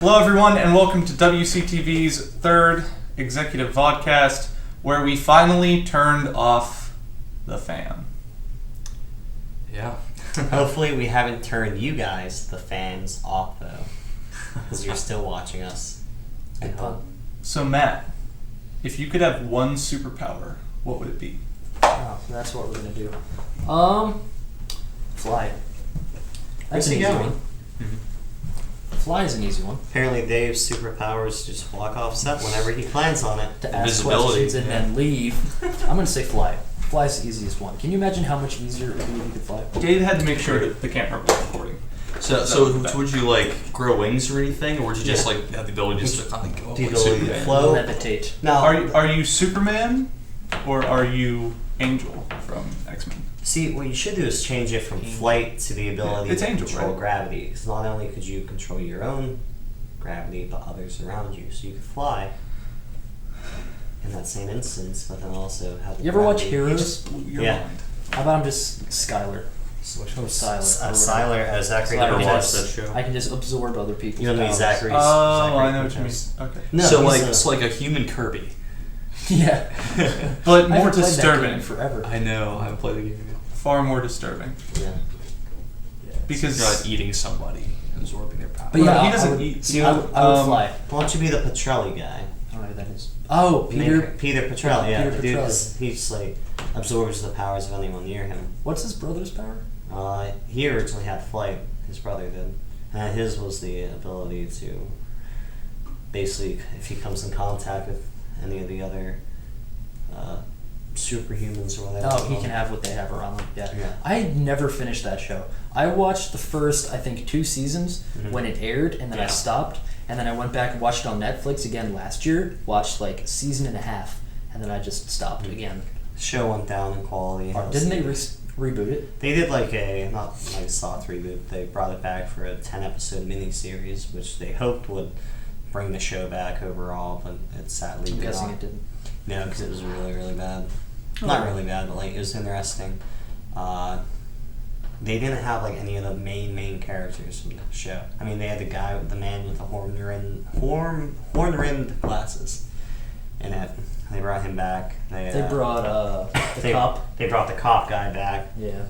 Hello everyone and welcome to WCTV's third Executive Vodcast, where we finally turned off the fan. Yeah. Hopefully we haven't turned you guys, the fans, off though, because you're still watching us. I hope. So Matt, if you could have one superpower, what would it be? Oh, that's what we're gonna do. Fly. That's an easy one. Mm-hmm. Fly is an easy one. Apparently Dave's superpowers just walk off set whenever he plans on it. To ask Invisibility, questions and then leave. I'm gonna say fly. Fly's the easiest one. Can you imagine how much easier it would be if you could fly? Dave had to make sure that the camera was recording. So would you like grow wings or anything, or would you just like have the ability just to kind of go up The like ability to Superman? float. Levitate. Now, Are you Superman or are you Angel from X-Men? see, what you should do is change it from flight to the ability It's to Angel, control right? gravity. Because not only could you control your own gravity, but others around you. So you could fly in that same instance, but then also have the You ever watch gravity. Heroes? Just blew your Yeah. mind. How about I'm just Skylar? Or Siler. Zachary Zachary Never Levi. watched that show. I can just absorb other people's You know powers. Zachary's. Oh, I know what you mean. Okay. No, so he's like a- it's like a human Kirby. Yeah. But I more haven't played that game disturbing. in forever. I know. I haven't played the game yet. Far more disturbing. Yeah. Because You're like eating somebody, absorbing their power. But yeah, he I doesn't would- eat. See, I would fly. Why don't you be the Petrelli guy? I don't know who that is. Oh, Peter Petrelli, yeah. Peter The dude Petrelli. he's like absorbs the powers of anyone near him. What's his brother's power? He originally had flight. His brother did, and his was the ability to basically, if he comes in contact with any of the other superhumans or whatever. Oh, he can have what they have around them. Yeah. Yeah. I never finished that show. I watched the first, I think, 2 seasons when it aired, and then I Yeah. stopped. And then I went back and watched it on Netflix again last year. Watched like a season and a half, and then I just stopped again. Show went down in quality. Didn't they reboot it? They did like a not like a soft reboot. They brought it back for a 10-episode miniseries, which they hoped would bring the show back overall, but it sadly I'm did guessing not. it didn't. No, because it was really, really bad. Oh. Not really bad, but like it was interesting. They didn't have like any of the main characters from the show. I mean, they had the man with the horn-rimmed glasses in it. They brought him back. They brought the cop. They brought the cop guy back, Yeah.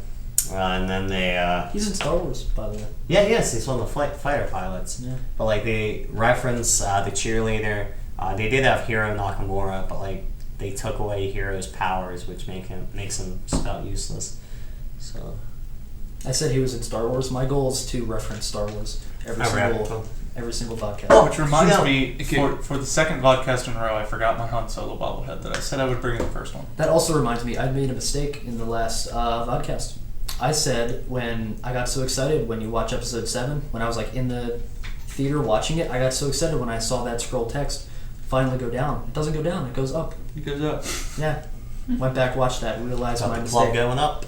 and then they. He's in Star Wars, by the way. Yeah, yes, he's one of the fighter pilots. Yeah. But like they reference the cheerleader. They did have Hiro Nakamura, but like they took away Hiro's powers, which makes him just about useless. So I said he was in Star Wars. My goal is to reference Star Wars every single podcast. Oh, Which reminds you know, me, for the second podcast in a row, I forgot my Han Solo bobblehead that I said I would bring in the first one. That also reminds me, I made a mistake in the last podcast. I said when I got so excited when you watch episode 7, when I was like in the theater watching it, I got so excited when I saw that scroll text finally go down. It doesn't go down, it goes up. It goes up. Yeah. Went back, watched that, realized my the mistake. club going up.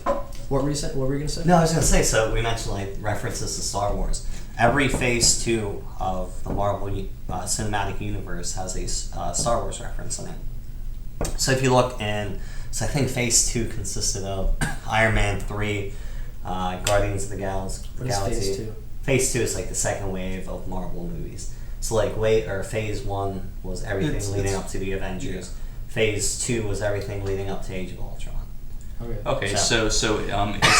What were you going to say? No, I was gonna say. So we mentioned like references to Star Wars. Every Phase 2 of the Marvel Cinematic Universe has a Star Wars reference in it. So if you look in, I think Phase 2 consisted of Iron Man 3, Guardians of the Galaxy. What is Phase 2? Phase 2 is like the second wave of Marvel movies. So like Phase 1 was everything leading up to the Avengers. Yeah. Phase 2 was everything leading up to Age of Ultron. Okay, so it's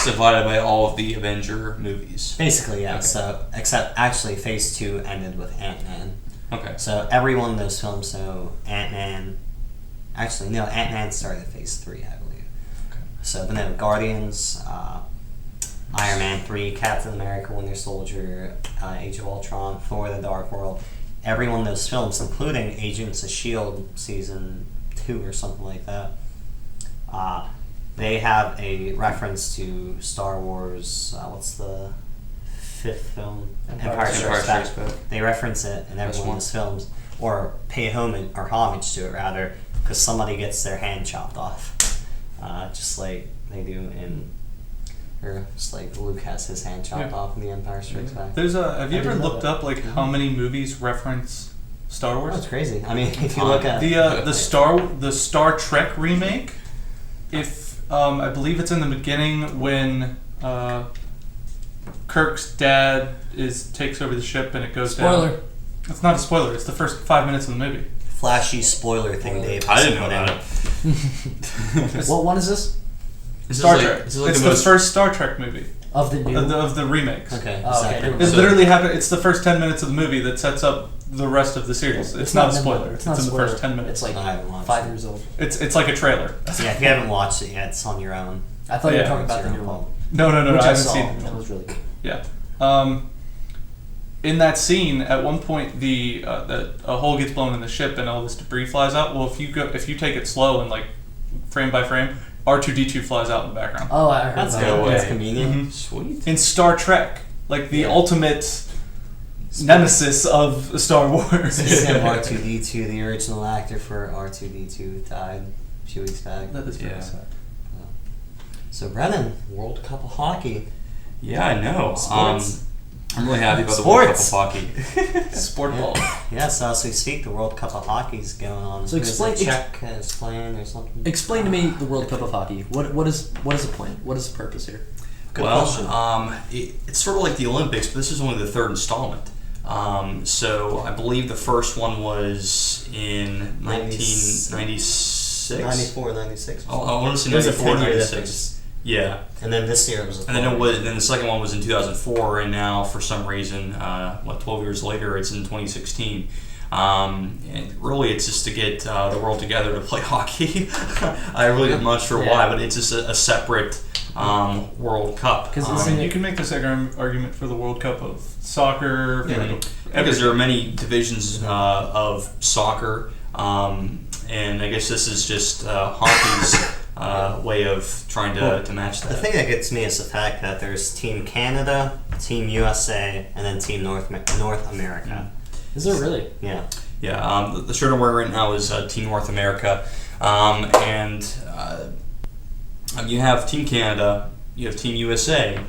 divided by all of the Avenger movies. Basically, yeah. Okay. So, except actually, Phase 2 ended with Ant-Man. Okay. So, every one of those films, Ant-Man... Actually, no, Ant-Man started at Phase 3, I believe. Okay. So, but no, Guardians, Iron Man 3, Captain America, Winter Soldier, Age of Ultron, Thor: The Dark World. Every one of those films, including Agents of S.H.I.E.L.D. Season 2 or something like that, they have a reference to Star Wars. What's the 5th film? Empire Strikes Strikes Back. Back. They reference it in every Best one of one. those films, or pay homage to it rather, because somebody gets their hand chopped off, just like they do in, or just like Luke has his hand chopped Yeah. off in The Empire Strikes Back. Have you I ever didn't know looked that. up like how many movies reference Star Wars? That's crazy. I mean, if you look at The Star Trek remake, if I believe it's in the beginning when Kirk's dad takes over the ship and it goes Spoiler. down. It's not a spoiler. It's the first 5 minutes of the movie. Flashy spoiler thing, Dave. I didn't know about it. What one is this? Star Trek. It's the first Star Trek movie. Of the new... Of the remakes. Okay. Oh, okay. It literally happened. It's the first 10 minutes of the movie that sets up the rest of the series. It's not a spoiler. It's in the first 10 minutes. It's like I haven't watched 5 it. years old. It's like a trailer. Yeah, if you haven't watched it yet, it's on your own. I thought you were Yeah, talking It's about the your new own one. fault. No, Which I I haven't saw. seen That it. was really good. Yeah. In that scene, at one point, a hole gets blown in the ship and all this debris flies out. Well, if you take it slow and like frame by frame, R2-D2 flies out in the background. Oh, I heard That's about good. that. That's way. convenient. Mhm. Sweet. In Star Trek, like the ultimate nemesis of Star Wars. Speaking of R2-D2, the original actor for R2-D2 died a few weeks back. That is very Yeah. sad. So, Brennen, World Cup of Hockey. Yeah, I know. Sports. I'm really happy about the World Cup of Sports. Hockey. Sport ball. Yes, as we speak, the World Cup of Hockey is going on. So There's a explain- Czech is playing or something. Explain to me the World Cup of Hockey. What is the point? What is the purpose here? Good Well, question. it's sort of like the Olympics, but this is only the third installment. So I believe the first one was in 1996. 94, 96. Oh, I want to say There's a 94, 10-year 96. difference. Yeah. And then this year it was a And then the second one was in 2004, and now for some reason, 12 years later, it's in 2016. And really, it's just to get the world together to play hockey. I really am not sure why, but it's just a separate World Cup. Because You can make this argument for the World Cup of soccer. Because there are many divisions of soccer, and I guess this is just hockey's way of trying to match that. The thing that gets me is the fact that there's Team Canada, Team USA, and then Team North America. is there really? Yeah. Yeah, the shirt I'm wearing right now is Team North America, and you have Team Canada, you have Team USA,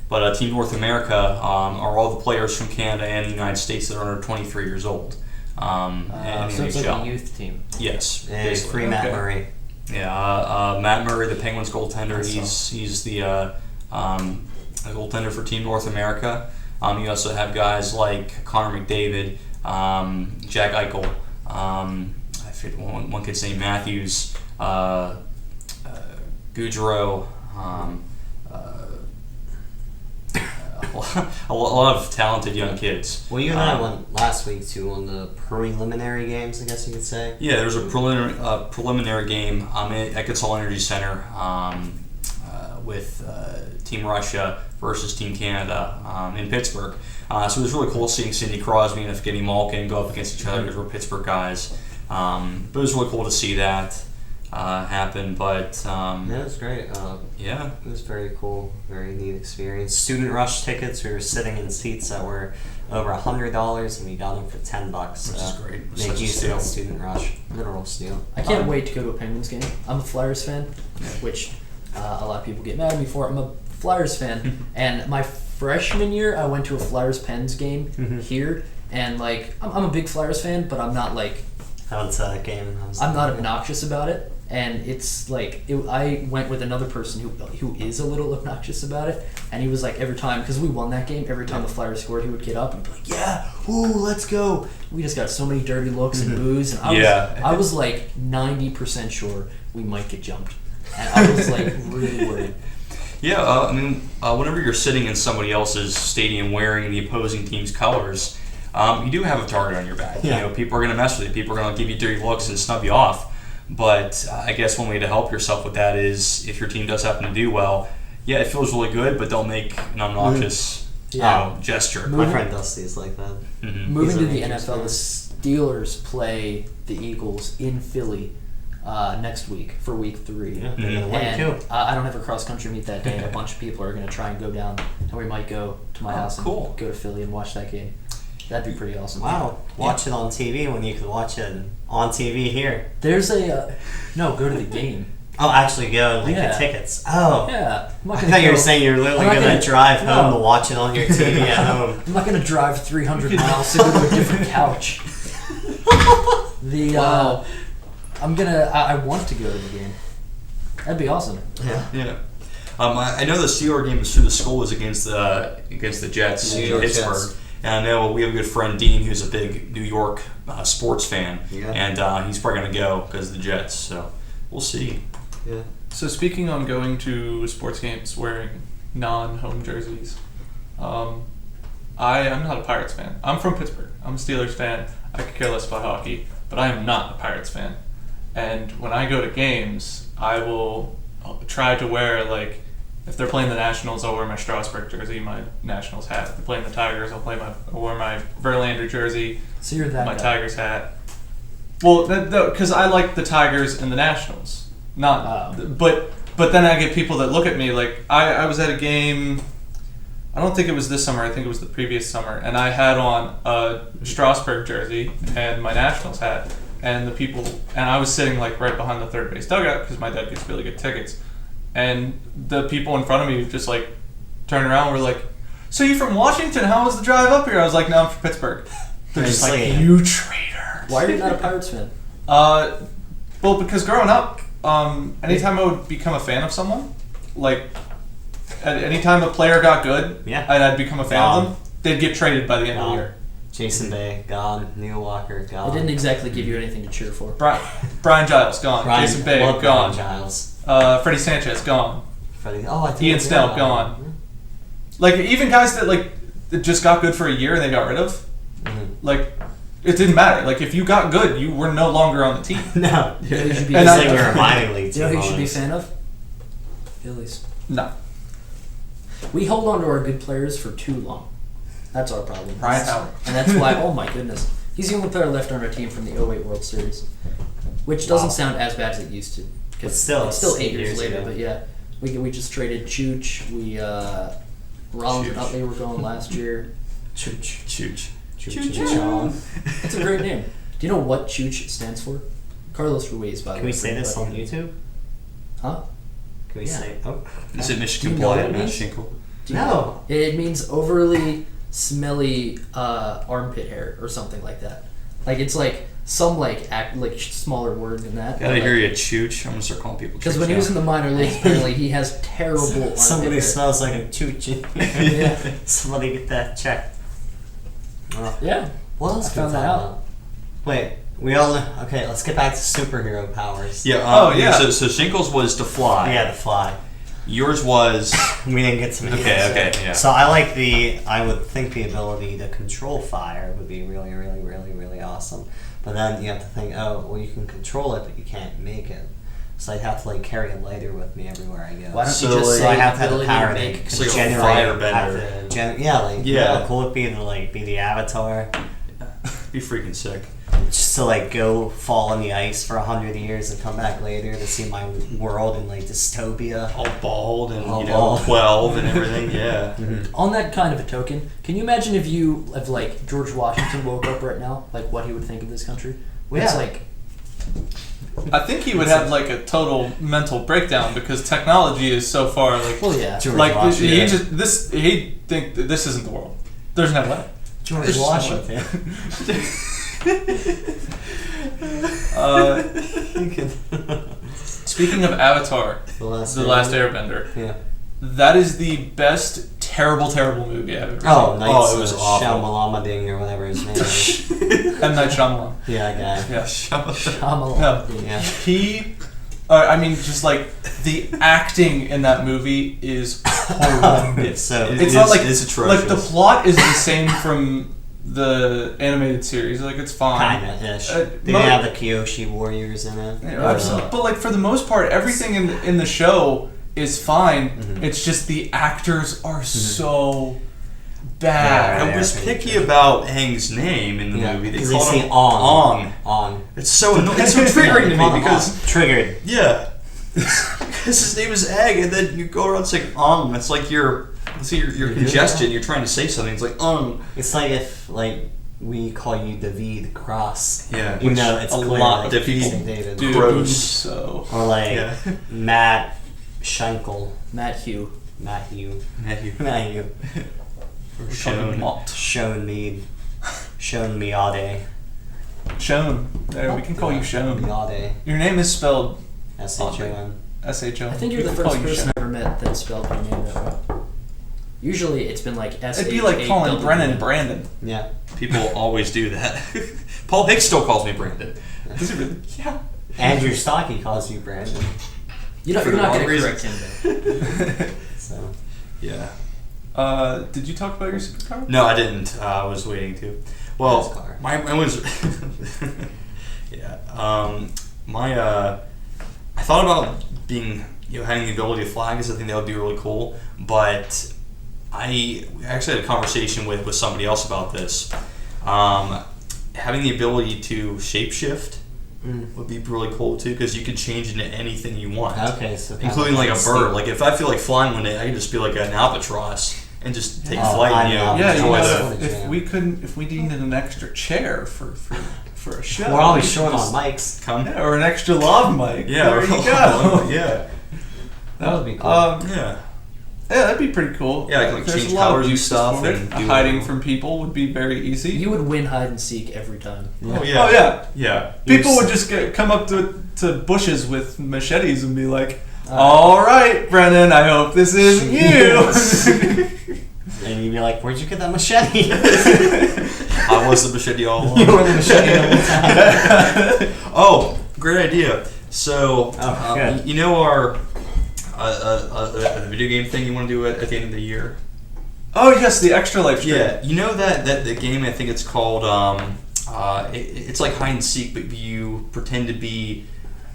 but Team North America are all the players from Canada and the United States that are under 23 years old. In the So it's like NHL. a youth team. Yes, Hey, basically. free Matt Murray. Yeah, Matt Murray, the Penguins goaltender, he's the goaltender for Team North America. You also have guys like Connor McDavid, Jack Eichel, I forget one kid's name, Matthews, Goudreau, a lot of talented young kids. Well, you and I went last week to one of the preliminary games, I guess you could say. Yeah, there was a preliminary game at Consol Energy Center with Team Russia versus Team Canada in Pittsburgh. So it was really cool seeing Sidney Crosby and Evgeny Malkin go up against each other because we're Pittsburgh guys. But it was really cool to see that happen. But Yeah, it was great. yeah, It was very cool, very neat experience. Student rush tickets. We were sitting in seats that were over $100, and we got them for $10. which is great. It was Make such a use of steal. the student rush. Literal steal. I can't wait to go to a Penguins game. I'm a Flyers fan, which a lot of people get mad at me for. I'm a Flyers fan, and my freshman year, I went to a Flyers-Pens game here, and like I'm a big Flyers fan, but I'm not like I went to that game. I'm not obnoxious about it. And it's like I went with another person who is a little obnoxious about it, and he was like every time, because we won that game, every time the Flyers scored, he would get up and be like, "Yeah, ooh, let's go." We just got so many dirty looks and boos, and I was like 90% sure we might get jumped, and I was like really worried. Yeah, I mean, whenever you're sitting in somebody else's stadium wearing the opposing team's colors, you do have a target on your back. Yeah. You know, people are going to mess with you. People are going to give you dirty looks and snub you off. But I guess one way to help yourself with that is if your team does happen to do well, yeah, it feels really good, but don't make an obnoxious gesture. My friend Dusty is like that. Mm-hmm. Moving to the Rangers NFL, the Steelers play the Eagles in Philly next week for Week 3. Yeah, they're gonna win And too. I don't have a cross-country meet that day, and a bunch of people are going to try and go down, and we might go to my house and cool. go to Philly and watch that game. That'd be pretty awesome. Wow, watch it on TV when you can watch it on TV here. There's a no. Go to the game. Oh, actually go and get tickets. Oh, Yeah, I'm not I gonna thought you were go- saying you're literally I'm not going gonna- to drive home no. to watch it on your TV at home. I'm not gonna drive 300 miles to go to a different couch. I want to go to the game. That'd be awesome. Yeah. Yeah. I know the Steelers game was through the school was against the Jets New in York Pittsburgh. Jets. And I know we have a good friend, Dean, who's a big New York sports fan. Yeah. And he's probably going to go because of the Jets. So we'll see. Yeah. So speaking on going to sports games wearing non-home jerseys, I'm not a Pirates fan. I'm from Pittsburgh. I'm a Steelers fan. I could care less about hockey, but I am not a Pirates fan. And when I go to games, I'll try to wear, like, if they're playing the Nationals, I'll wear my Strasburg jersey, my Nationals hat. If they're playing the Tigers, I'll wear my Verlander jersey, So you're that my guy. Tigers hat. Well, because I like the Tigers and the Nationals. But then I get people that look at me like I was at a game. I don't think it was this summer. I think it was the previous summer, and I had on a Strasburg jersey and my Nationals hat, and I was sitting like right behind the third base dugout because my dad gets really good tickets, and the people in front of me just like turned around and were like, "So you from Washington? How was the drive up here?" I was like, "No, I'm from Pittsburgh." They're just like, "You traitor." Why are you not a Pirates fan? Well, because growing up, anytime I would become a fan of someone, like anytime a player got good, Yeah. and I'd become a fan of them, they'd get traded by the end of the year. Jason Bay, gone. Neil Walker, It gone. didn't exactly give you anything to cheer for. Brian Giles gone. Jason Bay love gone. Brian Giles. Freddie Sanchez gone. Freddie, I think Ian Snell gone. Like even guys that just got good for a year and they got rid of, like it didn't matter. Like if you got good, you were no longer on the team. No. You know who you should be And It's I- like we're a minor league Do you know who team you should be a almost. fan of? Phillies. No. We hold on to our good players for too long. That's our problem. Ryan Howard. And that's why, oh my goodness. He's the only player left on our team from the 08 World Series. Which doesn't Wow. sound as bad as it used to. But Because still, it's still it's 8 years 8 years later, ago. but yeah. We just traded Chooch. Rollins and Chooch. Utley were going last year. Chooch. Shon. That's a great name. Do you know what Chooch stands for? Carlos Ruiz, by the way. Can we say this on everybody. YouTube? Huh? Can we Yeah. say? Oh. Is it Do Michigan you know what Playa, it not means? Shinkle? Do you No. know? It means overly smelly armpit hair or something like that. Like it's like some smaller word than that. Gotta hear you, Chooch. I'm gonna start calling people. Because Chooch when he now. was in the minor leagues, apparently he has terrible armpit Somebody hair. smells like a chooch. Yeah. Somebody get that checked. Oh. Yeah. What else I can we found that talk out. about? Wait, we all okay. Let's get back to superhero powers. Yeah. Oh, yeah. So Shinkle's was to fly. Yeah, the fly. Yours was. We didn't get to Okay, yeah. So I would think the ability to control fire would be really, really, really, really awesome. But then you have to think, oh, well, you can control it, but you can't make it. So I'd have to carry a lighter with me everywhere I go. Why don't So, you just like, say So I have to have the ability power to to make It's like a generate, firebender. have to Yeah. how cool it'd be to be the Avatar, Be freaking sick. just to go fall on the ice for 100 years and come back later to see my world in dystopia. All bald and All bald. 12 and everything. Yeah. On that kind of a token, can you imagine if George Washington woke up right now, what he would think of this country? Well, It's yeah. like I think he would have a total mental breakdown because technology is so far well, yeah. George he Washington. just he'd think that this isn't the world. There's no way. George There's no way. Washington. Speaking of Avatar, The Last The Last Airbender, Yeah. that is the best terrible Oh, movie I've ever Knights it was awful. Shyamalan or whatever his name is. seen. M. Night Shyamalan. Yeah, guy. Yeah. Shyamalan. No. Yeah. He, just the acting in that movie is horrendous. So It's not it's atrocious. the plot is the same from the animated series. It's fine. Kinda ish. They They have the Kyoshi Warriors in it. Yeah, absolutely. But for the most part, everything in the show is fine. Mhm. It's just the actors are so bad. Yeah, I was pretty picky true. about Aang's name in the Yeah, movie. They 'cause called say him Ong. Ong. On. It's so annoying. It's so triggering to Call me him because Ong. Triggered. yeah, because his name is Aang, and then you go around saying Ong. It's like you're congested. You're trying to say something. It's like Ong. It's like if we call you David Cross. Yeah, You know it's a clear, lot of David- St. David. Dude, Gross. so Or Yeah. Matt Schenkel. Matt Hugh. Matthew. Matthew. Matthew. we're talking Mott. Shown Mead. Shown Miade. Shon. There, we can call you Shon. Miade. Your name is spelled S-H-O-N. S-H-O. I think you're We the can call first you person Shon. I ever met that spelled your name that way. Usually it's been like S. It'd be like calling Brennen Brandon. Yeah. People always do that. Paul Hicks still calls me Brandon. Does he really? Yeah. Andrew Stocky calls you Brandon. You're For the not wrong going to correct reasons. him though. So. Yeah. Did you talk about your superpower? No, I didn't. I was waiting to. Well, NASCAR. my was. Yeah. I thought about being, having the ability to fly because I think that would be really cool. But I actually had a conversation with somebody else about this. Having the ability to shapeshift would be really cool too, because you can change into anything you want. Okay, so including like a bird. Like if I feel like flying one day, I can just be like an albatross and just take flight. I And, know. Yeah, enjoy if we needed an extra chair for a show, We're always short on mics. come. Yeah, or an extra lav mic. Yeah, there you go. Yeah. That would be cool. Yeah. Yeah, that'd be pretty cool. Yeah, I can, like, There's change a lot of colors and uses stuff for it. and do Hiding whatever. from people would be very easy. You would win hide and seek every time. Oh yeah. Oh yeah. Yeah. People would just come up to bushes with machetes and be like, "All right, Brennan, I hope this isn't you." And you'd be like, "Where'd you get that machete?" I was the machete all along. You were the machete the whole time. Oh, great idea. So, good. you know our a video game thing you want to do at the end of the year? Oh yes, the extra life stream. Yeah, you know that the game, I think it's called it's like hide and seek, but you pretend to be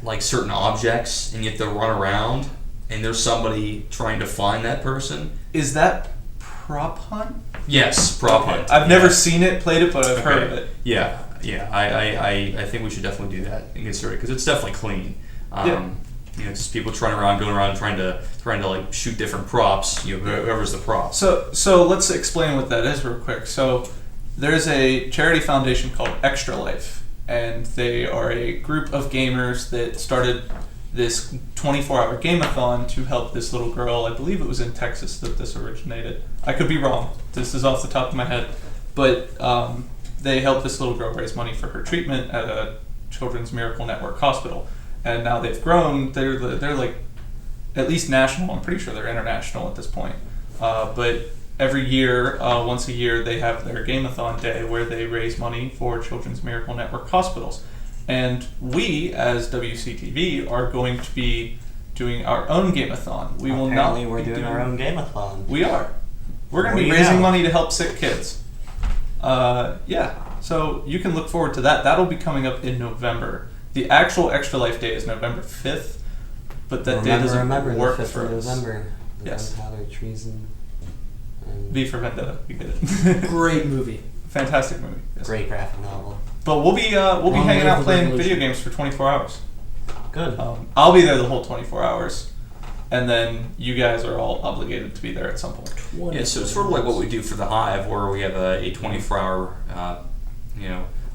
like certain objects and you have to run around and there's somebody trying to find that person. Is that Prop Hunt? Yes, prop hunt. I've never seen it, played it, but I've heard of it. Yeah. I think we should definitely do that and consider it because it's definitely clean. Just people going around trying to like shoot different props. Whoever's the prop. So let's explain what that is real quick. So there's a charity foundation called Extra Life, and they are a group of gamers that started this 24-hour game-a-thon to help this little girl. I believe it was in Texas that this originated. I could be wrong. This is off the top of my head. But they helped this little girl raise money for her treatment at a Children's Miracle Network hospital. And now they've grown. They're like at least national. I'm pretty sure they're international at this point. But every year, once a year, they have their game-a-thon day where they raise money for Children's Miracle Network hospitals. And we, as WCTV, are going to be doing our own game-a-thon. We will not. Apparently, we're doing our own game-a-thon. We are. We're going to be Well, raising yeah. money to help sick kids. So you can look forward to that. That'll be coming up in November. The actual Extra Life Day is November 5th, but that day doesn't work the 5th for of us. November. The Yes. Gunpowder, treason. V for Vendetta. We get it. Great movie. Fantastic movie. Yes. Great graphic novel. But we'll be Long hanging live out the playing revolution. video games for 24 hours. Good. I'll be there the whole 24 hours, and then you guys are all obligated to be there at some point. Yeah, so it's sort of like what we do for the Hive, where we have a 24-hour,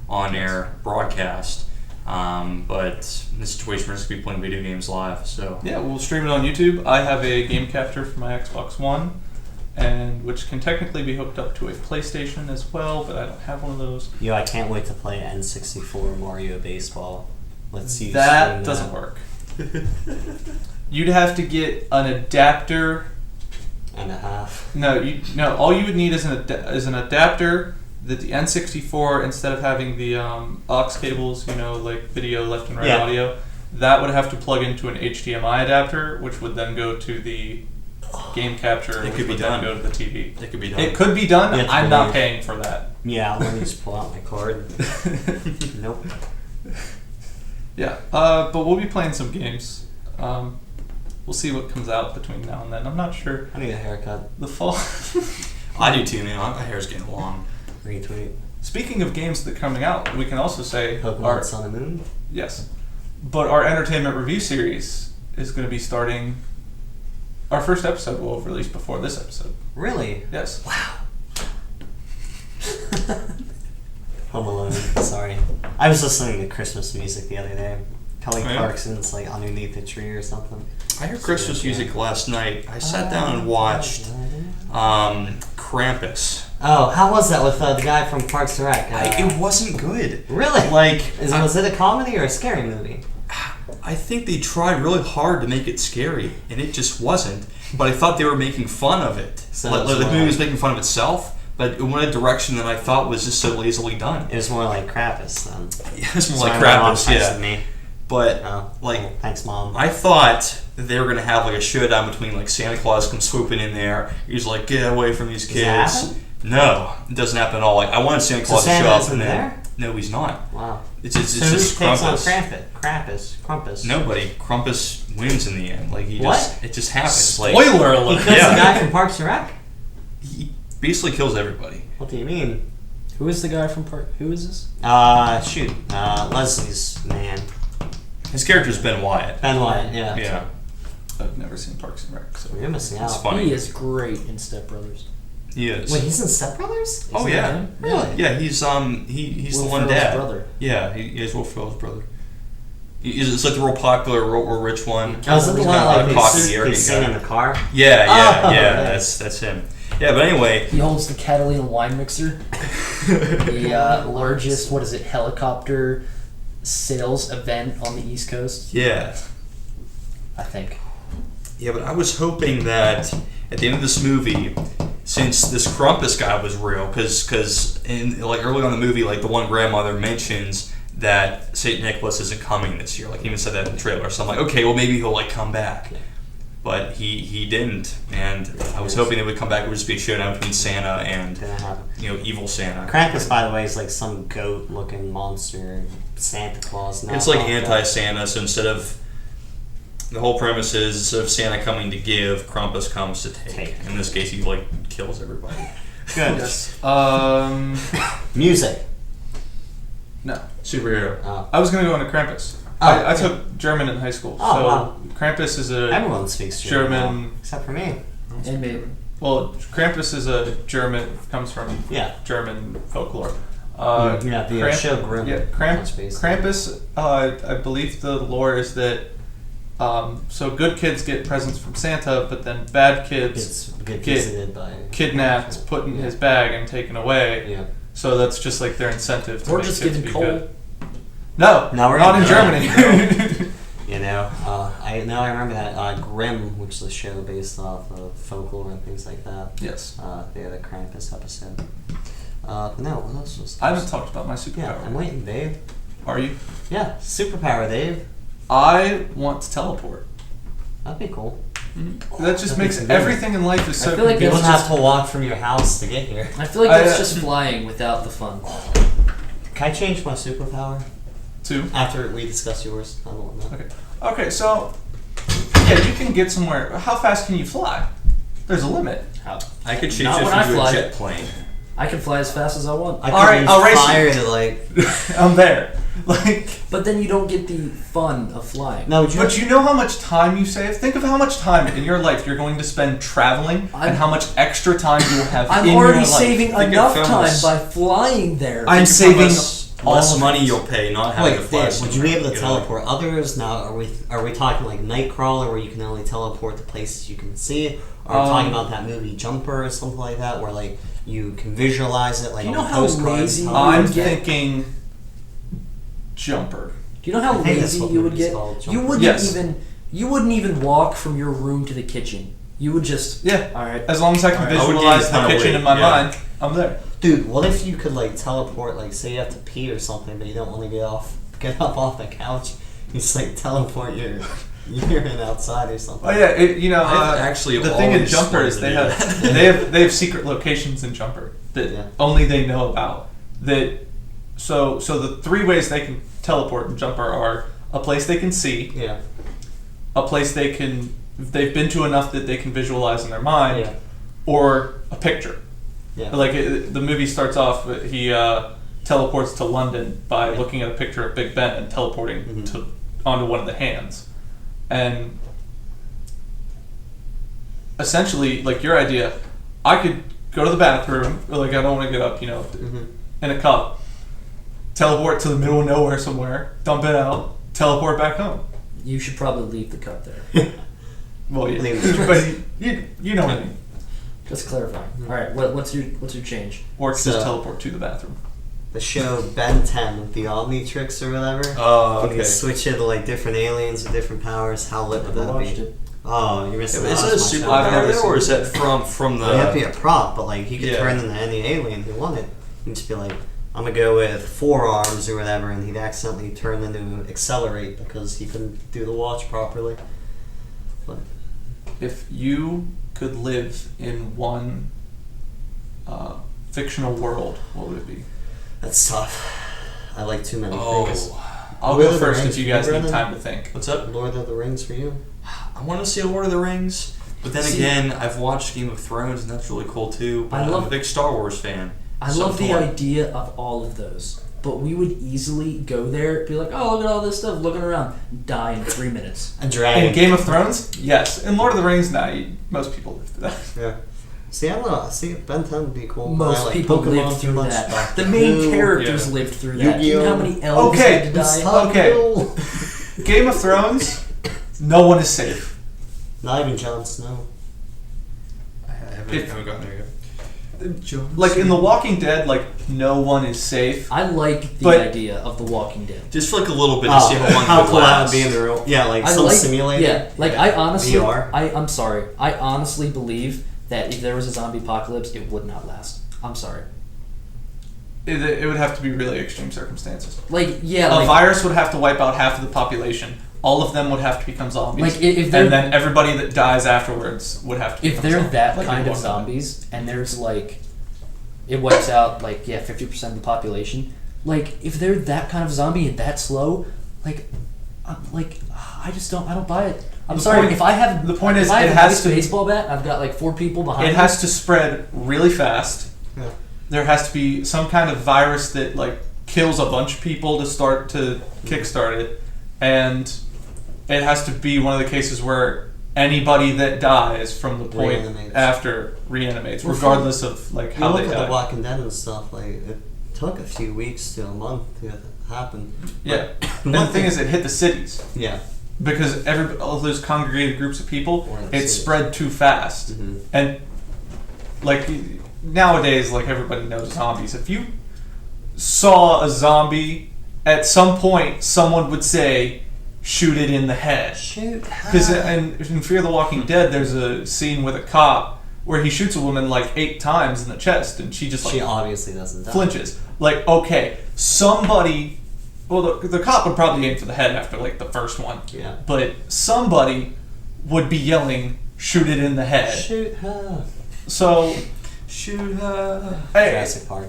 on-air broadcast. But in this situation, we're just going to be playing video games live. So Yeah, we'll stream it on YouTube. I have a game capture for my Xbox One, and which can technically be hooked up to a PlayStation as well, but I don't have one of those. I can't wait to play N64 Mario Baseball. Let's see. That doesn't work. You'd have to get an adapter. And a half. No. All you would need is an adapter that the N64, instead of having the aux cables, like video left and right Yeah. audio, that would have to plug into an HDMI adapter, which would then go to the game capture, It which could be would then done. go to the TV. it could be done. It could be done. Yeah, I'm not paying for that. Yeah, let me just pull out my card. Nope. Yeah, but we'll be playing some games. We'll see what comes out between now and then. I'm not sure. I need a haircut. The fall. I do too, man. My hair's getting long. Retweet. Speaking of games that are coming out, we can also say Pokemon Sun and Moon. Yes, but our entertainment review series is going to be starting. Our first episode will have released before this episode. Really? Yes. Home Alone. Sorry. I was listening to Christmas music the other day. Kelly Oh, yeah? Clarkson's like underneath a tree or something. I heard Christmas music last night. I sat down and watched Krampus. Oh, how was that with the guy from Parks and Rec? It wasn't good. Really? Like, Was it a comedy or a scary movie? I think they tried really hard to make it scary, and it just wasn't. But I thought they were making fun of it. So like, it's the more movie was like- making fun of itself, but it went a direction that I thought was just so lazily done. It was more like Krampus then. It was more Sorry, like my mom Krampus, texted yeah. Me. But Oh, like, cool. Thanks, Mom. I thought that they were gonna have like a showdown between like Santa Claus comes swooping in there. He's like, get away from these Does that kids. happen? No, it doesn't happen at all. Like I wanted Santa So Claus to Santa show up, isn't and then there? no, he's not. Wow. It's just So who takes on Krampus. Krampus? Nobody. Krampus wins in the end. Like he What? just, it just happens. Like Spoiler He alert. kills Yeah. the guy from Parks and Rec? he basically kills everybody. What do you mean? Who is the guy from Park? Who is this? Leslie's man. His character's Ben Wyatt. Ben Wyatt, yeah. Yeah, I've never seen Parks and Rec, so You're missing it's out. funny. He is great in Step Brothers. He is. Wait, he's in Step Brothers? Oh, Isn't yeah. that him? Really? Yeah, he's he's Will the one Ferrell's dad. brother. Yeah, he is Will Ferrell's brother. It's like the real popular, real rich one. Oh, is it the He's one got like a they cocky, sing arrogant in guy. the car? Yeah, Oh, yeah. that's him. Yeah, but anyway, He holds the Catalina wine mixer. The largest, what is it, helicopter sales event on the East Coast, yeah. I think. Yeah, but I was hoping that at the end of this movie, since this Krampus guy was real, because in like early on in the movie, like the one grandmother mentions that Saint Nicholas isn't coming this year. Like he even said that in the trailer. So I'm like, okay, well maybe he'll like come back. But he didn't, and I was hoping it would come back. It would just be a showdown between Santa and Didn't happen. evil Santa. Krampus, by the way, is like some goat-looking monster. Santa Claus. It's like anti-Santa. So instead of the whole premise is instead of Santa coming to give, Krampus comes to take. In this case, he like kills everybody. Good. yes. Music. No. Superhero. Oh. I was gonna go into Krampus. Oh, I okay. took German in high school, Oh, so wow. Krampus is a Everyone speaks German, German. now, except for me. And maybe. Well, Krampus is a German. Comes from Yeah. German folklore. Yeah, the show Grimm. Yeah, That's based on- Krampus. I believe the lore is that so good kids get presents from Santa, but then bad kids Get get visited by kidnapped, put in Yeah. his bag, and taken away. Yeah. So that's just like their incentive to Or make just kids given be coal. good. No, No, we're not in not. Germany. You know, I remember that Grimm, which is a show based off of folklore and things like that. Yes. They had a Krampus episode. No, what else was I haven't talked about my Yeah, superpower. I'm waiting, Dave. Are you? Yeah, superpower, Dave. I want to teleport. That'd be cool. That just That'd makes be convenient. everything in life is so I feel like You convenient. don't It's have to walk from your house to get here. I feel like I, that's uh, just flying without the fun. Can I change my superpower Two. after we discuss yours? I don't know. Okay. Okay, so yeah, you can get somewhere. How fast can you fly? There's a limit. How? I could change Not it when I into a fly. jet plane. I can fly as fast as I want. I All right, could I'll race fire you. to like. I'm there. Like, But then you don't get the fun of flying. No, but you know how much time you save? Think of how much time in your life you're going to spend traveling and how much extra time you will have I'm in already your life. saving Think of enough how time much- by flying there. I'm Think of how saving less all money things. you'll pay not having to Wait, fly. Dave, would you be able to somewhere, teleport others? Now, are we talking like Nightcrawler, where you can only teleport to places you can see? Or are we talking about that movie Jumper or something like that, where like you can visualize it, like Do you on know the how postcards? lazy you I'm would get? thinking jumper. Do you know how I think that's lazy what you would movies get? called, You jump. wouldn't Yes. even walk from your room to the kitchen. You would just Yeah. all right. As long as I can Alright. I would visualize gain the kinda kitchen weight, in my yeah. mind, I'm there. Dude, what if you could like teleport? Like, say you have to pee or something, but you don't want to get up off the couch. You just like teleport your urine outside or something. Oh yeah, I've actually the thing in always Jumper wanted is to they do have that. they have secret locations in Jumper that Yeah. only they know about. So the three ways they can teleport in Jumper are a place they can see, Yeah. a place they've been to enough that they can visualize in their mind, Yeah. or a picture. Yeah. Like the movie starts off, he teleports to London by looking at a picture of Big Ben and teleporting Mhm. onto one of the hands, and essentially, like your idea, I could go to the bathroom, or like I don't want to get up, Mhm. in a cup, teleport to the middle of nowhere somewhere, dump it out, teleport back home. You should probably leave the cup there. Well, yeah, Leave it. but you know what I mean. Just clarifying. All right, what's your change? Or just So- teleport to the bathroom. the show Ben 10 with the Omnitrix or whatever. Oh, You okay. can switch it to like different aliens with different powers. How lit would Never that be? watched it. Oh, you're missing out. Is it a That's my show. I've superpower never there, or is seen that from the? It would be a prop, but like he could Yeah. turn into any alien he wanted. He'd just be like, I'm gonna go with 4 arms or whatever, and he'd accidentally turn into Accelerate because he couldn't do the watch properly. But If you could live in one fictional world, what would it be? that's tough. I like too many things. Oh, I'll Lord go of the first Rings, if you guys need Brennen? time to think. what's up? Lord of the Rings for you? I want to see Lord of the Rings, but then See- again, I've watched Game of Thrones, and that's really cool too. But I I'm love- a big Star Wars fan. I So love the far. idea of all of those, but we would easily go there, be like, oh, look at all this stuff, looking around, die in 3 minutes. A dragon. In Game of Thrones, yes. In Lord of the Rings, most people live through that. Yeah. See, I don't know. See, Ben 10 would be cool. Most I like people Pokemon lived too through much. that. Doctor The main Who. characters Yeah. lived through that. Do you know how Yu-Gi-Oh. many elves Okay, had to die? Stop Okay. Bill. Game of Thrones, no one is safe. Not even Jon Snow. I haven't, If- gotten there yet. Like in The Walking Dead, like no one is safe. I like the But- idea of The Walking Dead. Just for like a little bit to see how long how it cool that would lasts. be in the real. Yeah, like I some like, simulator. Yeah, like I honestly, VR. I'm sorry. I honestly believe that if there was a zombie apocalypse, it would not last. I'm sorry. It would have to be really extreme circumstances. Like, yeah, A like, virus would have to wipe out half of the population. All of them would have to become zombies. Like, if they're- and then everybody that dies afterwards would have to if become they're zombies. that Like kind in of Walking Dead. zombies, and there's like, it wipes out like 50% of the population. Like, if they're that kind of zombie and that slow, I just don't. I don't buy it. I'm The sorry. point- If I have the point if is I have it a has nice to- baseball bat, I've got like 4 people behind It me. has to spread really fast. Yeah. There has to be some kind of virus that like kills a bunch of people to start to kickstart it, and it has to be one of the cases where anybody that dies from the point Reanimates. after reanimates, Well, regardless of like You how look they at die. The Walking Dead and stuff. Like it took a few weeks to a month to happen. Yeah, But and the one thing is, it hit the cities yeah. because all those congregated groups of people, Or the it cities. spread too fast. Mhm. And like nowadays, like everybody knows zombies. If you saw a zombie, at some point someone would say, "Shoot it in the head." Shoot. Because in Fear the Walking Dead, there's a scene with a cop where he shoots a woman like 8 times in the chest, and she just She like obviously doesn't die. flinches. Like, okay, somebody. Well, the cop would probably aim for the head after like the first one, Yeah. but somebody would be yelling, "Shoot it in the head." Shoot her. So, Shoot her. hey, Jurassic Park.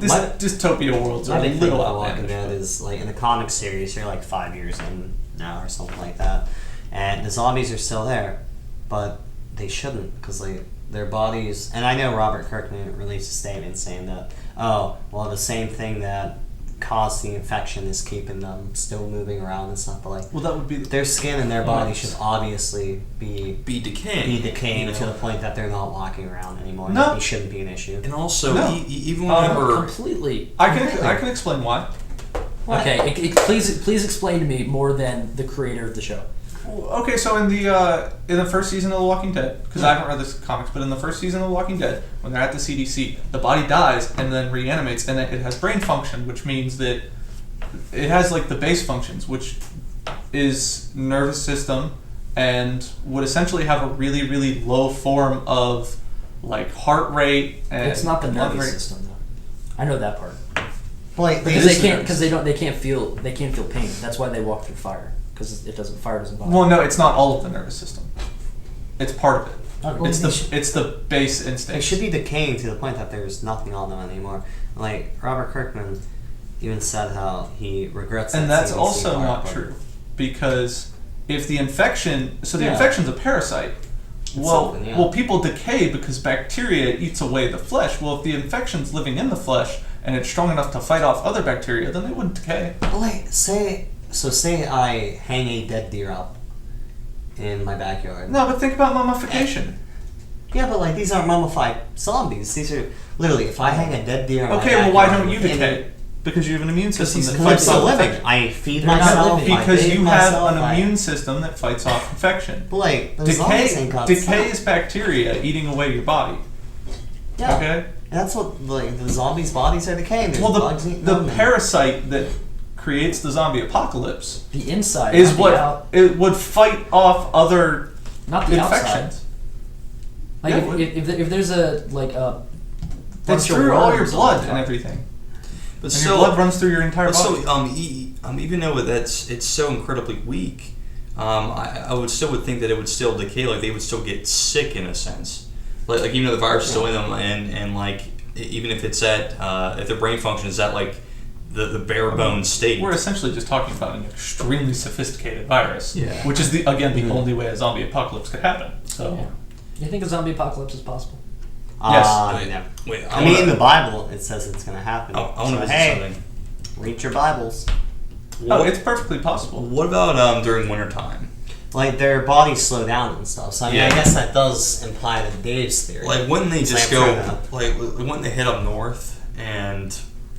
this My dystopia worlds are my a big thing little with The Walking outlandish. Dead is like in the comic series, you're like 5 years in now or something like that, and the zombies are still there, but they shouldn't because like their bodies. And I know Robert Kirkman released a statement saying that, oh, well, the same thing that caused the infection is keeping them still moving around and stuff. But like Well, that would be their skin and their body should obviously Be decaying. decaying you to know? the point that they're not walking around anymore. No. It shouldn't be an issue. And also, No. even Um, whenever completely. I can explain why. Okay, please explain to me more than the creator of the show. Okay, so in the first season of The Walking Dead, because I haven't read this comics, but in the first season of The Walking Dead, when they're at the CDC, the body dies and then reanimates, and it has brain function, which means that it has like the base functions, which is nervous system, and would essentially have a really really low form of like heart rate and It's not the blood nervous rate. system though. I know that part. Like Because is they can't. nervous. Because they can't feel pain. That's why they walk through fire. Because fire doesn't bother. Well, no, it's not all of the nervous system. It's part of it. Okay. It's the base They instinct. should be decaying to the point that there's nothing on them anymore. Like Robert Kirkman even said how he regrets. And that that's CDC also part, not but true, because if the infection, so the Yeah. infection's a parasite. It's Well, something, yeah. well, people decay because bacteria eats away the flesh. Well, if the infection's living in the flesh and it's strong enough to fight off other bacteria, then they wouldn't decay. But like, say I hang a dead deer up in my backyard. No, but think about mummification. Yeah, but like these aren't mummified zombies. These are literally if I hang a dead deer. In Okay, my well, why backyard don't you within- decay? Because you have an immune system he's that Because I'm fights still off living. infection. I feed They're not myself. living. I Because bathe you have myself, an I- immune system that fights off infection. But like the zombies ain't got Decay stuff. is bacteria eating away your body. Yeah. Okay? And that's what like the zombies' bodies are decaying. There's Well, bugs eating the them and- parasite that creates the zombie apocalypse The inside is not the what out, it would fight off other not the outside. infections. Like Yeah, if there's a It's bunch of through all your worms blood on and top. everything. But And your blood runs through your entire but body. so even though it's so incredibly weak, I would think that it would still decay. Like they would still get sick in a sense. Like even though the virus is still in them, and like even if it's at if their brain function is at like the bare bones state. We're essentially just talking about an extremely sophisticated virus, Yeah. which is the only way a zombie apocalypse could happen. So, Yeah. You think a zombie apocalypse is possible? Yes. No. Wait, I mean, in the Bible, it says it's going to happen. I want So, to visit hey, something. read your Bibles. oh, it's perfectly possible. What about during wintertime? Like, their bodies slow down and stuff. So, I mean, Yeah. I guess that does imply that Dave's theory. Like when they just Like, go, like when they head up north and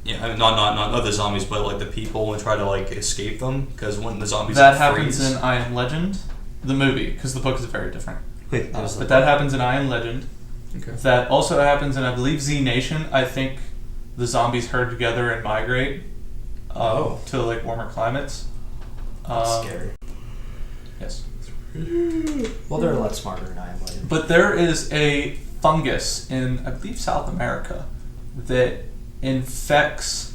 I mean, not the zombies, but like the people and try to like escape them because when the zombies That like, happens freeze. in I Am Legend, the movie, because the book is very different. Wait, there's But that happens in I Am Legend. Okay. That also happens in, I believe, Z Nation. I think the zombies herd together and migrate to like warmer climates. Scary. Yes. Well, they're a lot smarter than I am. Legend. But there is a fungus in, I believe, South America that infects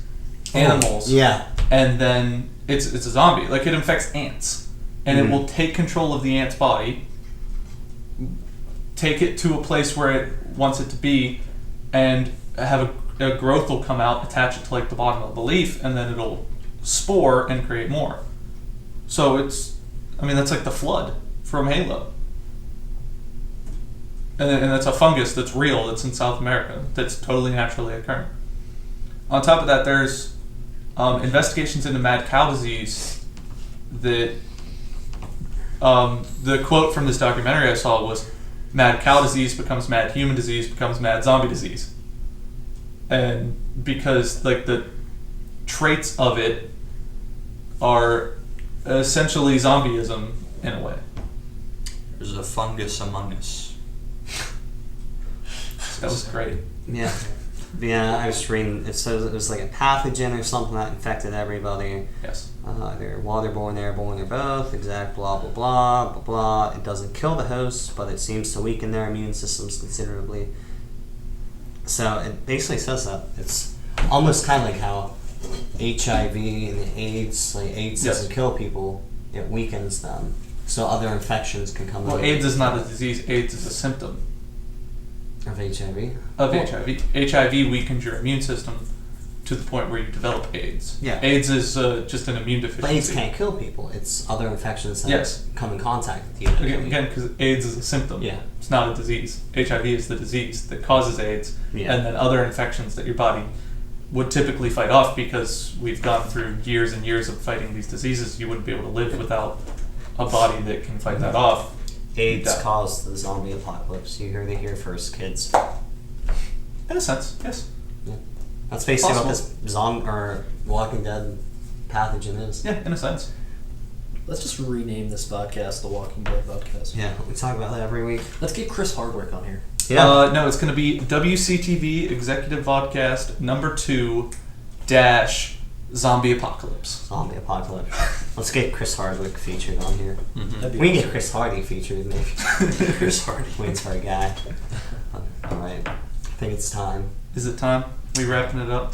animals. Yeah. And then it's a zombie. Like, it infects ants. And it will take control of the ant's body, take it to a place where it wants it to be, and have a growth will come out, attach it to like the bottom of the leaf, and then it'll spore and create more. So that's like the flood from Halo. And that's a fungus that's real, that's in South America, that's totally naturally occurring. On top of that, there's investigations into mad cow disease that the quote from this documentary I saw was, mad cow disease becomes mad human disease becomes mad zombie disease. And because like the traits of it are essentially zombieism in a way. There's a fungus among us. That was great. Yeah. Yeah, I was reading, it says it was like a pathogen or something that infected everybody. Yes. They're waterborne, airborne, they're both, exact, blah, blah, blah, blah, blah. It doesn't kill the host, but it seems to weaken their immune systems considerably. So it basically says that. It's almost kind of like how HIV and AIDS, like AIDS Yes. doesn't kill people, it weakens them. So other infections can come Well, in. AIDS is not a disease, AIDS is a symptom Of HIV? of HIV. HIV weakens your immune system to the point where you develop AIDS. Yeah. AIDS is just an immune deficiency. But AIDS can't kill people. It's other infections that Yes. come in contact with you. Again, because AIDS is a symptom. Yeah. It's not a disease. HIV is the disease that causes AIDS, Yeah. and then other infections that your body would typically fight off because we've gone through years and years of fighting these diseases. You wouldn't be able to live without a body that can fight that off. AIDS Yeah. caused the zombie apocalypse. You heard it here first, kids. In a sense, yes. That's basically what Possible. this or Walking Dead pathogen is. Yeah, in a sense. Let's just rename this podcast the Walking Dead Vodcast. Yeah, we talk about that every week. Let's get Chris Hardwick on here. No, it's going to be WCTV Executive Vodcast number 2 - Zombie Apocalypse. Zombie apocalypse. Let's get Chris Hardwick featured on here. That'd be We can get Chris Hardy featured, maybe. Chris Hardy. Wayne's our guy. Alright. I think it's time. Is it time? We wrapping it up?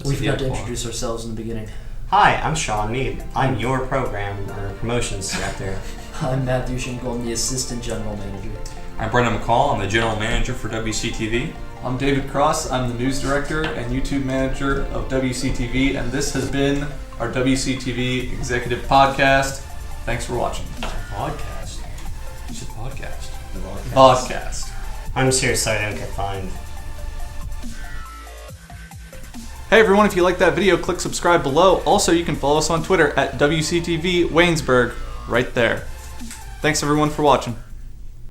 We forgot to introduce ourselves in the beginning. Hi, I'm Shon Mead. I'm your program or promotions director. I'm Matthew Shingle, I'm the Assistant General Manager. I'm Brennen McCall. I'm the general manager for WCTV. I'm David Cross. I'm the news director and YouTube manager of WCTV, and this has been our WCTV Executive Podcast. Thanks for watching. Podcast. You said podcast. Vodcast. I'm serious, so I don't get fined. Hey everyone, if you like that video, click subscribe below. Also, you can follow us on Twitter at WCTV Waynesburg, right there. Thanks everyone for watching.